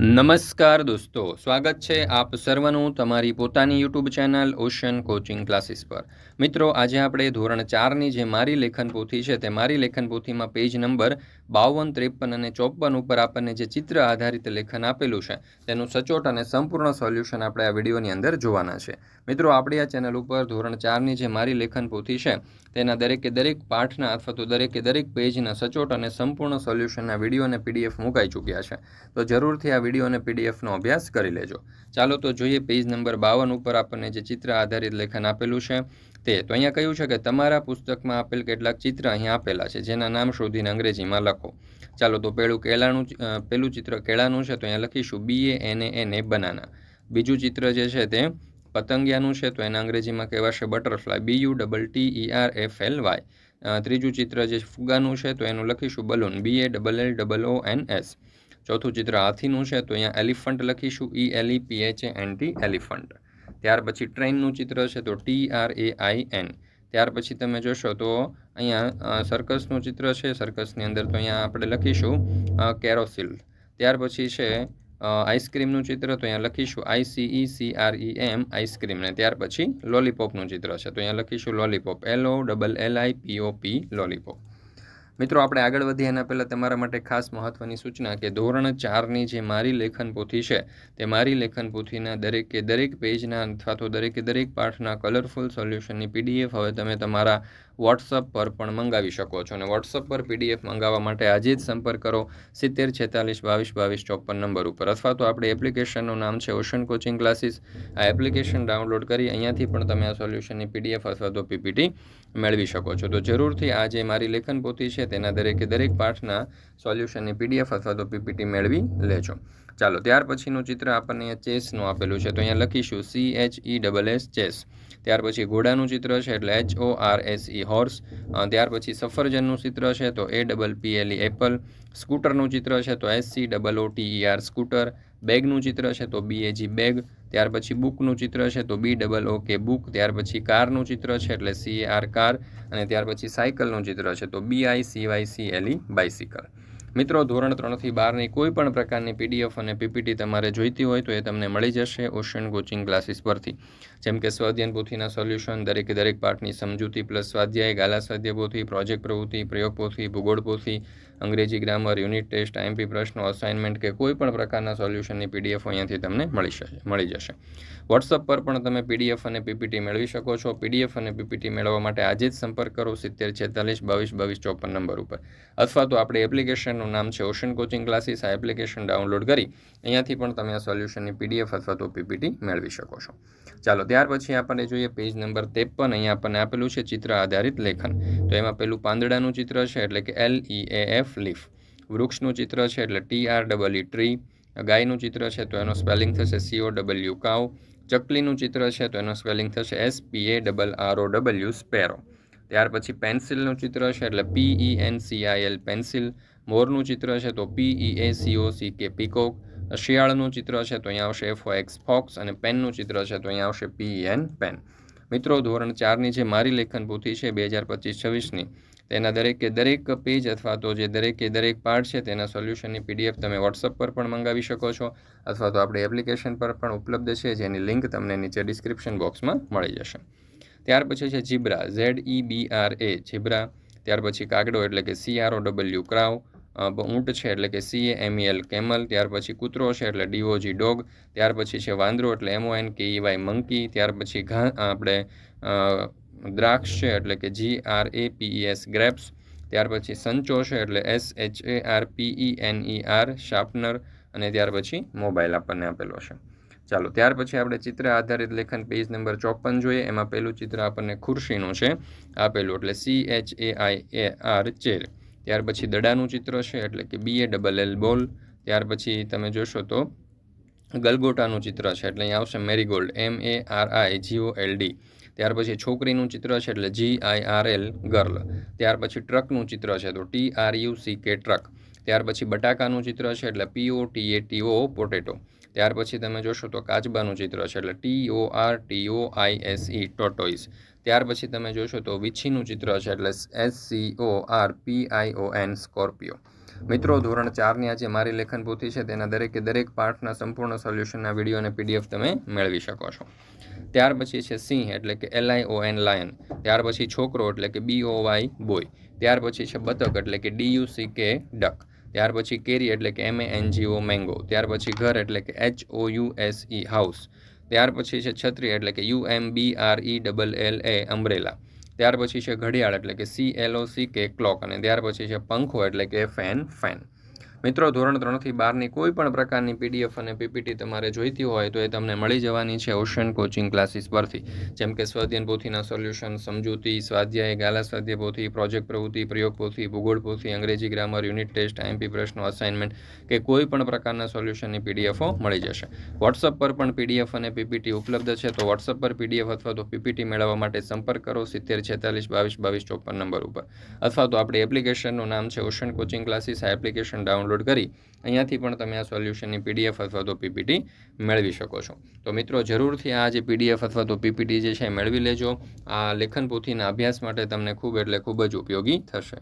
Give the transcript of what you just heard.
નમસ્કાર દોસ્તો, સ્વાગત છે આપ સર્વનું તમારી પોતાની YouTube channel ocean coaching classes પર। મિત્રો, આજે આપણે ધોરણ 4ની જે મારી લેખન પોથી છે તે મારી લેખન પોથીમાં પેજ નંબર 52, 53 અને 54 ઉપર આપણને જે ચિત્ર આધારિત લેખન આપેલું છે તેનું સચોટ અને સંપૂર્ણ સોલ્યુશન આપણે આ વિડીયોની અંદર જોવાના છે। મિત્રો, આપણી આ ચેનલ ઉપર ધોરણ 4ની જે મારી લેખન પોથી છે તેના દરેકે દરેક પાઠના અથવા તો દરેકે દરેક પેજના સચોટ અને સંપૂર્ણ સોલ્યુશનના વિડીયો અને પીડીએફ મુકાઈ ચૂક્યા છે, તો જરૂરથી આ વિડીયો અને પીડીએફનો અભ્યાસ કરી લેજો। ચાલો તો જોઈએ પેજ નંબર 52 ઉપર આપણને જે ચિત્ર આધારિત લેખન આપેલું છે તે। તો અહીંયા કહ્યું છે કે તમારા પુસ્તકમાં આપેલ કેટલાક ચિત્ર અહીંયા આપેલા છે, જેના નામ શોધીને અંગ્રેજીમાં લખો। ચાલો તો પહેલું ચિત્ર કેળાનું છે, તો અહીંયા લખીશું BANANA બનાના। બીજું ચિત્ર જે છે તે પતંગિયાનું છે, તો એના અંગ્રેજીમાં કહેવાશે બટરફ્લાય, BUTTERFLY। ત્રીજું ચિત્ર જે ફુગ્ગાનું છે, તો એનું લખીશું બલૂન, BALLOONS। ચોથું ચિત્ર હાથીનું છે, તો અહીંયા એલિફન્ટ લખીશું, ELEPHANT એલિફન્ટ। ત્યાર પછી ટ્રેનનું ચિત્ર છે, તો TRAIN। ત્યાર પછી તમે જોશો તો અહીંયા સર્કસનું ચિત્ર છે, સર્કસની અંદર તો અહીંયા આપણે લખીશું કેરોસીલ। ત્યાર પછી છે આઈસ્ક્રીમનું ચિત્ર, તો અહીંયા લખીશું ICECREM આઈસ્ક્રીમ। ને ત્યાર પછી લોલીપોપનું ચિત્ર છે, તો અહીંયા લખીશું લોલીપોપ, LOLLIPOP લોલીપોપ। મિત્રો, આપણે આગળ વધીએ એના પહેલાં તમારા માટે ખાસ મહત્ત્વની સૂચના કે ધોરણ 4ની જે મારી લેખન પોથી છે તે મારી લેખન પોથીના દરેકે દરેક પેજના અથવા તો દરેકે દરેક પાઠના કલરફુલ સોલ્યુશનની પીડીએફ હવે તમે તમારા વોટ્સઅપ પર પણ મંગાવી શકો છો। અને વોટ્સઅપ પર પીડીએફ મંગાવવા માટે આજે જ સંપર્ક કરો 70 46 22 22 54 નંબર ઉપર, અથવા તો આપણી એપ્લિકેશનનું નામ છે ઓશન કોચિંગ ક્લાસીસ। આ એપ્લિકેશન ડાઉનલોડ કરી અહીંયાથી પણ તમે આ સોલ્યુશનની પીડીએફ અથવા તો પીપીટી મેળવી શકો છો। તો જરૂરથી આ જે મારી લેખન પોથી છે તેના દરેકે દરેક પાઠના સોલ્યુશનની પીડીએફ અથવા તો પીપીટી મેળવી લેજો। ચાલો, ત્યાર પછીનું ચિત્ર આપણને અહીંયા ચેસનું આપેલું છે, તો અહીંયા લખીશું CHESS ચેસ। ત્યાર પછી ઘોડાનું ચિત્ર છે એટલે HORSE હોર્સ। ત્યાર પછી સફરજનનું ચિત્ર છે, તો APPLE એપલ। સ્કૂટરનું ચિત્ર છે, તો SCOOTER સ્કૂટર। બેગનું ચિત્ર છે, તો BAG બેગ। ત્યાર પછી બુકનું ચિત્ર છે, તો BOOK બુક। ત્યાર પછી કારનું ચિત્ર છે એટલે CAR કાર। અને ત્યાર પછી સાયકલનું ચિત્ર છે, તો BICYCLE બાઇસિકલ। મિત્રો, ધોરણ 3થી 12ની કોઈ પણ પ્રકારની પીડીએફ અને પીપીટી તમારે જોઈતી હોય તો એ તમને મળી જશે ઓશન કોચિંગ ક્લાસીસ પરથી, જેમ કે સ્વાધ્યાયન પોથીના સોલ્યુશન, દરેકે દરેક પાઠની સમજૂતી પ્લસ સ્વાધ્યાય, ગાલા સ્વાધ્યાય પોથી, પ્રોજેક્ટ પ્રવૃત્તિ, પ્રયોગ પોથી, ભૂગોળ પોથી, અંગ્રેજી ગ્રામર, યુનિટ ટેસ્ટ, IMP પ્રશ્નો, અસાઇનમેન્ટ કે કોઈ પણ પ્રકારના સોલ્યુશનની પીડીએફ અહીંયાથી તમને મળી જશે। વોટ્સઅપ પર પણ તમે પીડીએફ અને પીપીટી મેળવી શકો છો। પીડીએફ અને પીપીટી મેળવવા માટે આજે જ સંપર્ક કરો 70 46 22 22 54 નંબર ઉપર, અથવા તો આપણી એપ્લિકેશનનું નામ છે ઓશન કોચિંગ ક્લાસીસ। આ એપ્લિકેશન ડાઉનલોડ કરી અહીંયાથી પણ તમે આ સોલ્યુશનની પીડીએફ અથવા તો પીપીટી મેળવી શકો છો। ચાલો, ત્યાર પછી આપણને જોઈએ પેજ નંબર 53। અહીંયા આપણને આપેલું છે ચિત્ર આધારિત લેખન। તો એમાં પેલું પાંદડાનું ચિત્ર છે એટલે કે LEAF લીફ। વૃક્ષનું ચિત્ર છે એટલે TREE ટ્રી। ગાયનું ચિત્ર છે તો એનો સ્પેલિંગ થશે COW કાઉ। ચકલીનું ચિત્ર છે તો એનો સ્પેલિંગ થશે SPARROW સ્પેરો। ત્યાર પછી પેન્સિલનું ચિત્ર છે એટલે PENCIL પેન્સિલ। મોરનું ચિત્ર છે તો PEACOCK પીકોક। શિયાળનું ચિત્ર છે તો અહીંયા આવશે FOX ફોક્સ। અને પેનનું ચિત્ર છે તો અહીંયા આવશે PEN પેન। મિત્રો, ધોરણ 4ની જે મારી લેખન પોથી છે 2025-26ની તેના દરેકે દરેક પેજ અથવા તો જે દરેકે દરેક પાર્ટ છે તેના સોલ્યુશનની પીડીએફ તમે વોટ્સઅપ પર પણ મંગાવી શકો છો, અથવા તો આપણી એપ્લિકેશન પર પણ ઉપલબ્ધ છે, જેની લિંક તમને નીચે ડિસ્ક્રિપ્શન બોક્સમાં મળી જશે। ત્યાર પછી છે ઝીબ્રા, ZEBRA ઝીબ્રા। ત્યાર પછી કાગડો એટલે કે CROW ક્રાઉ। ઊંટ છે એટલે કે CAMEL કેમલ। ત્યાર પછી કૂતરો છે એટલે DOG ડોગ। ત્યાર પછી છે વાંદરો એટલે MONKEY મંકી। ત્યાર પછી આપણે દ્રાક્ષ છે એટલે કે GRAPES ગ્રેપ્સ। ત્યાર પછી સંચો છે એટલે SHARPENER શાર્પનર। અને ત્યાર પછી મોબાઈલ આપણને આપેલો છે। ચાલો, ત્યાર પછી આપણે ચિત્ર આધારિત લેખન પેજ નંબર 54 જોઈએ। એમાં પહેલું ચિત્ર આપણને ખુરશીનું છે આપેલું એટલે CHAIR ચેર। ત્યાર પછી દડાનું ચિત્ર છે એટલે કે BALL બોલ। ત્યાર પછી તમે જોશો તો ગલગોટાનું ચિત્ર છે એટલે અહીંયા આવશે મેરીગોલ્ડ, MARIGOLD। ત્યાર પછી છોકરીનું ચિત્ર છે એટલે GIRL ગર્લ। ત્યાર પછી ટ્રકનું ચિત્ર છે તો TRUCK ટ્રક। ત્યાર પછી બટાકાનું ચિત્ર છે એટલે POTATO પોટેટો। ત્યાર પછી તમે જોશો તો કાચબાનું ચિત્ર છે એટલે TORTOISE ટોટોઇસ। ત્યાર પછી તમે જોશો તો વીછીનું ચિત્ર છે એટલે SCORPION સ્કોર્પિયો। મિત્રો ધોરણ 4ની આ જે મારી લેખન પોથી છે તેના દરેકે દરેક પાઠના સંપૂર્ણ સોલ્યુશનના વિડીયો અને PDF તમે મેળવી શકો છો. ત્યાર પછી છે સિંહ એટલે કે LION લાયન. ત્યાર પછી છોકરો એટલે કે BOY બોય. ત્યાર પછી છે બતક એટલે કે DUCK ડક. ત્યાર પછી કેરી એટલે કે MANGO મેંગો. ત્યાર પછી ઘર એટલે કે HOUSE હાઉસ. ત્યાર પછી છે છત્રી એટલે કે UMBRELLA અમ્બ્રેલા. ત્યાર પછી છે ઘડિયાળ એટલે કે CLOCK ક્લોક. અને ત્યાર પછી છે પંખો એટલે કે ફેન. મિત્રો ધોરણ 3થી 12ની કોઈ પણ પ્રકારની PDF અને PPT તમારે જોઈતી હોય તો એ તમને મળી જવાની છે ઓશન કોચિંગ ક્લાસીસ પરથી. જેમ કે સ્વાધ્યાયન પોથીના સોલ્યુશન, સમજૂતી, સ્વાધ્યાય, ગાલા સ્વાધ્યાય પોથી, પ્રોજેક્ટ પ્રવૃત્તિ, પ્રયોગ પોથી, ભૂગોળ પોથી, અંગ્રેજી ગ્રામર, યુનિટ ટેસ્ટ, IMP પ્રશ્નો, અસાઇનમેન્ટ કે કોઈ પણ પ્રકારના સોલ્યુશનની PDFો મળી જશે. વોટ્સઅપ પર પણ PDF અને PPT ઉપલબ્ધ છે. તો વોટ્સઅપ પર PDF અથવા તો PPT મેળવવા માટે સંપર્ક કરો 70 46 22 22 54 નંબર ઉપર. અથવા તો આપણી એપ્લિકેશનનું નામ છે ઓશન કોચિંગ ક્લાસીસ. આ એપ્લિકેશન ડાઉનલોડ કરી અહીંયાથી પણ તમે આ સોલ્યુશનની PDF અથવા તો PPT મેળવી શકો છો. તો મિત્રો જરૂરથી આ જે PDF અથવા તો PPT જે છે મેળવી લેજો. આ લેખન પોથીના અભ્યાસ માટે તમને ખૂબ એટલે ખૂબ જ ઉપયોગી થશે.